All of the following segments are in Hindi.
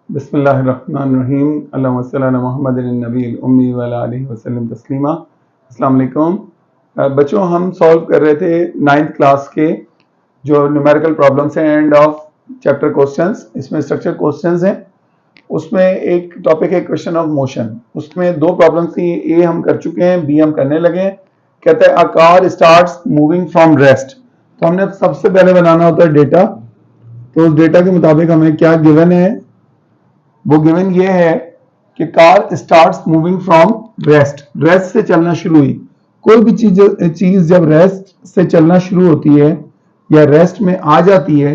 बिस्मिल्लाहिर्रहमानिर्रहीम अल्लाहुम्मा सल्ली अला मुहम्मदिन नबील उम्मी व अला आलिहि वसल्लम तस्लीमा। अस्सलाम वालेकुम। बच्चों, हम सॉल्व कर रहे थे 9th क्लास के जो न्यूमेरिकल प्रॉब्लम्स हैं एंड ऑफ चैप्टर क्वेश्चंस। इसमें स्ट्रक्चर क्वेश्चंस हैं। उसमें एक टॉपिक है क्वेश्चन ऑफ मोशन। उसमें दो प्रॉब्लम्स थी, ए हम कर चुके हैं, बी हम करने लगे हैं। कहता है a car starts moving from rest. तो हमने सबसे पहले बनाना होता है डेटा। तो उस डेटा के मुताबिक हमें क्या गिवन है, वो गिवन ये है कि car starts moving from rest. Rest से चलना शुरू हुई। कोई भी चीज जब रेस्ट से चलना शुरू होती है या रेस्ट में आ जाती है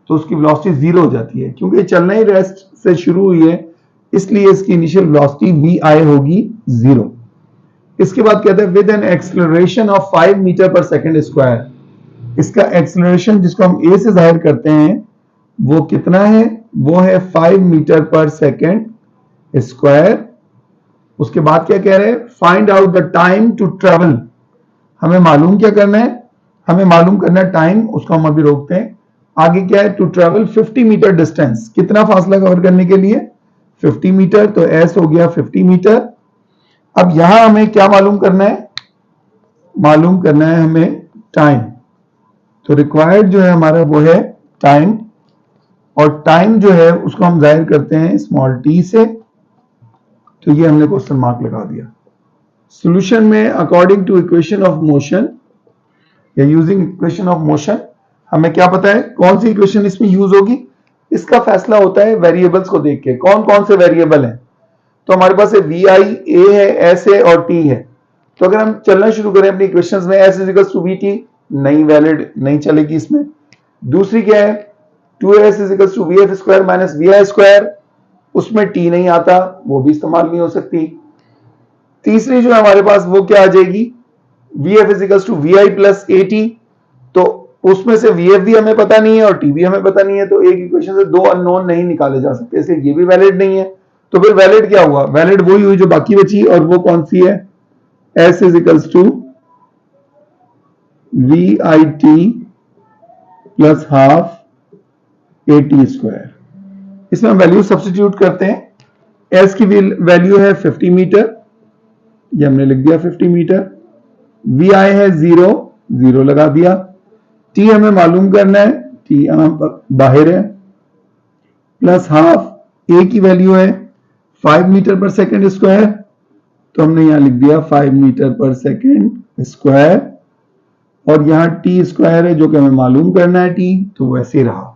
तो उसकी वेलोसिटी जीरो हो जाती है, क्योंकि चलना ही रेस्ट से शुरू हुई है, इसलिए इसकी इनिशियल वेलोसिटी वी आई होगी जीरो। इसके बाद कहता है with an acceleration of 5 metre per second square. इसका एक्सेलरेशन जिसको हम ए से जाहिर करते हैं वो कितना है, वो है 5 मीटर पर सेकेंड स्क्वायर। उसके बाद क्या कह रहे हैं, find out the time to travel. हमें मालूम क्या करना है, हमें मालूम करना है टाइम, उसको हम अभी रोकते हैं। आगे क्या है, टू ट्रेवल 50 मीटर डिस्टेंस, कितना फासला कवर करने के लिए 50 मीटर, तो एस हो गया 50 मीटर। अब यहां हमें क्या मालूम करना है, मालूम करना है हमें टाइम। तो रिक्वायर्ड जो है हमारा वो है टाइम, और टाइम जो है उसको हम जाहिर करते हैं स्मॉल टी से। तो ये हमने क्वेश्चन मार्क लगा दिया। सॉल्यूशन में according to equation of motion या यूजिंग इक्वेशन ऑफ मोशन, हमें क्या पता है कौन सी इक्वेशन इसमें यूज होगी। इसका फैसला होता है वेरिएबल्स को देख के, कौन कौन से वेरिएबल हैं। तो हमारे पास वी आई ए है, एस है और टी है। तो अगर हम चलना शुरू करें अपनी इक्वेशंस में, s equals to v t, नहीं वैलिड, नहीं चलेगी इसमें। दूसरी क्या है, 2s equals to v f square minus v i square, उसमें टी नहीं आता, वो भी इस्तेमाल नहीं हो सकती। तीसरी जो हमारे पास वो क्या आ जाएगी, v f equals to v i plus a t. तो उसमें से वी एफ भी हमें पता नहीं है और टी भी हमें पता नहीं है, तो एक इक्वेशन से दो अननोन नहीं निकाले जा सकते, इसलिए ये भी वैलिड नहीं है। तो फिर वैलिड क्या हुआ, वैलिड वही हुई जो बाकी बची, और वो कौन सी है, s equals to v i t plus half a t square. इसमें हम वैल्यू सब्स्टिट्यूट करते हैं। एस की वैल्यू है 50 मीटर, ये हमने लिख दिया 50 मीटर। वी आई है 0, 0 लगा दिया। टी हमें मालूम करना है, टी बाहर है, प्लस हाफ ए की वैल्यू है 5 मीटर पर सेकेंड स्क्वायर, तो हमने यहां लिख दिया 5 मीटर पर सेकेंड स्क्वायर। और यहां टी स्क्वायर है जो कि हमें मालूम करना है टी, तो वैसे रहा।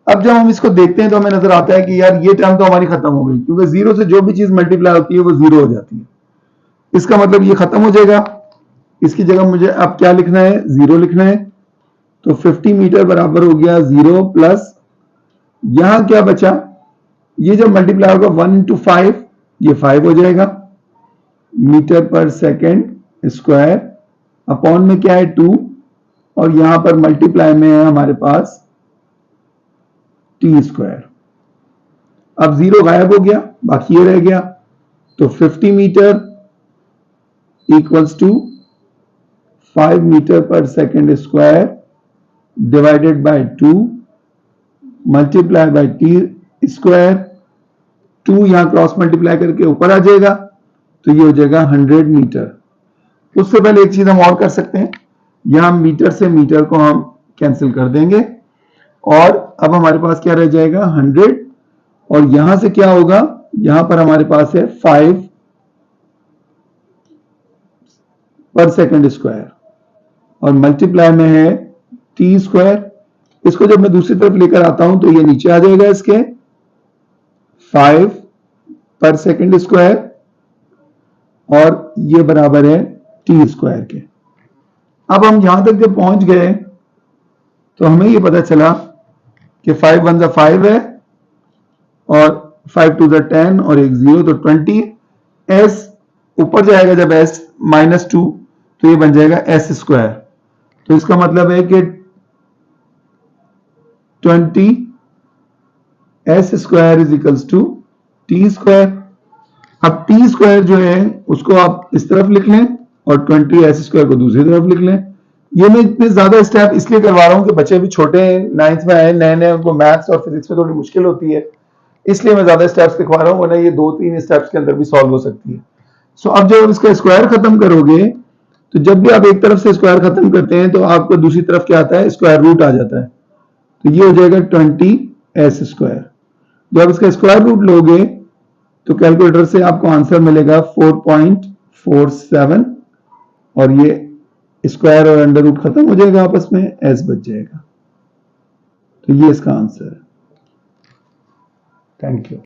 अब जब हम इसको देखते हैं तो हमें नजर आता है कि यार ये टर्म तो हमारी खत्म हो गई, क्योंकि जीरो से जो भी चीज मल्टीप्लाई होती है वो जीरो हो जाती है। इसका मतलब ये खत्म हो जाएगा। इसकी जगह मुझे अब क्या लिखना है, जीरो लिखना है। तो 50 मीटर बराबर हो गया 0 प्लस, यहां क्या बचा, ये जब मल्टीप्लाई होगा 1 इंटू 5, ये 5 हो जाएगा metre per second square, upon में क्या है 2, और यहां पर मल्टीप्लाई में है हमारे पास टी स्क्वायर। अब 0 गायब हो गया, बाकी ये रह गया। तो 50 metre equals to 5 metre per second square divided by 2 multiply by T square. 2 यहां क्रॉस मल्टीप्लाई करके ऊपर आ जाएगा, तो ये हो जाएगा 100 मीटर। उससे पहले एक चीज हम और कर सकते हैं, यहां मीटर से मीटर को हम कैंसिल कर देंगे, और अब हमारे पास क्या रह जाएगा 100, और यहां से क्या होगा, यहां पर हमारे पास है 5 पर सेकेंड स्क्वायर, और मल्टीप्लाई में है टी स्क्वायर। इसको जब मैं दूसरी तरफ लेकर आता हूं तो ये नीचे आ जाएगा इसके 5 पर सेकेंड स्क्वायर, और ये बराबर है टी स्क्वायर के। अब हम यहां तक जब पहुंच गए तो हमें ये पता चला कि 5 1 5 है, और 5 2 10, और एक 0, तो 20। एस ऊपर जाएगा जब एस -2, तो ये बन जाएगा एस स्क्वायर। तो इसका मतलब है कि 20 s square is equals to t square. अब टी स्क्वायर जो है उसको आप इस तरफ लिख लें, और 20 एस स्क्वायर को दूसरी तरफ लिख लें। ये मैं इतने ज्यादा स्टेप इसलिए करवा रहा हूं कि बच्चे भी छोटे हैं, 9th में आए, नए नए, उनको मैथ्स और फिजिक्स में थोड़ी मुश्किल होती है। इसलिए मैं ज्यादा स्टेप्स दिखा रहा हूँ, वरना ये 2-3 स्टेप्स के अंदर भी सॉल्व हो सकती है। सो अब जब आप इसका स्क्वायर खत्म करोगे, तो जब भी आप एक तरफ से स्क्वायर खत्म करते हैं तो आपको दूसरी तरफ क्या आता है, स्क्वायर रूट आ जाता है। तो ये हो जाएगा 20s स्क्वायर। जब आप इसका स्क्वायर रूट लोगे तो कैलकुलेटर से आपको आंसर मिलेगा 4.47, और ये स्क्वायर और अंडर रूट खत्म हो जाएगा आपस में, एस बच जाएगा। तो ये इसका आंसर है। Thank you.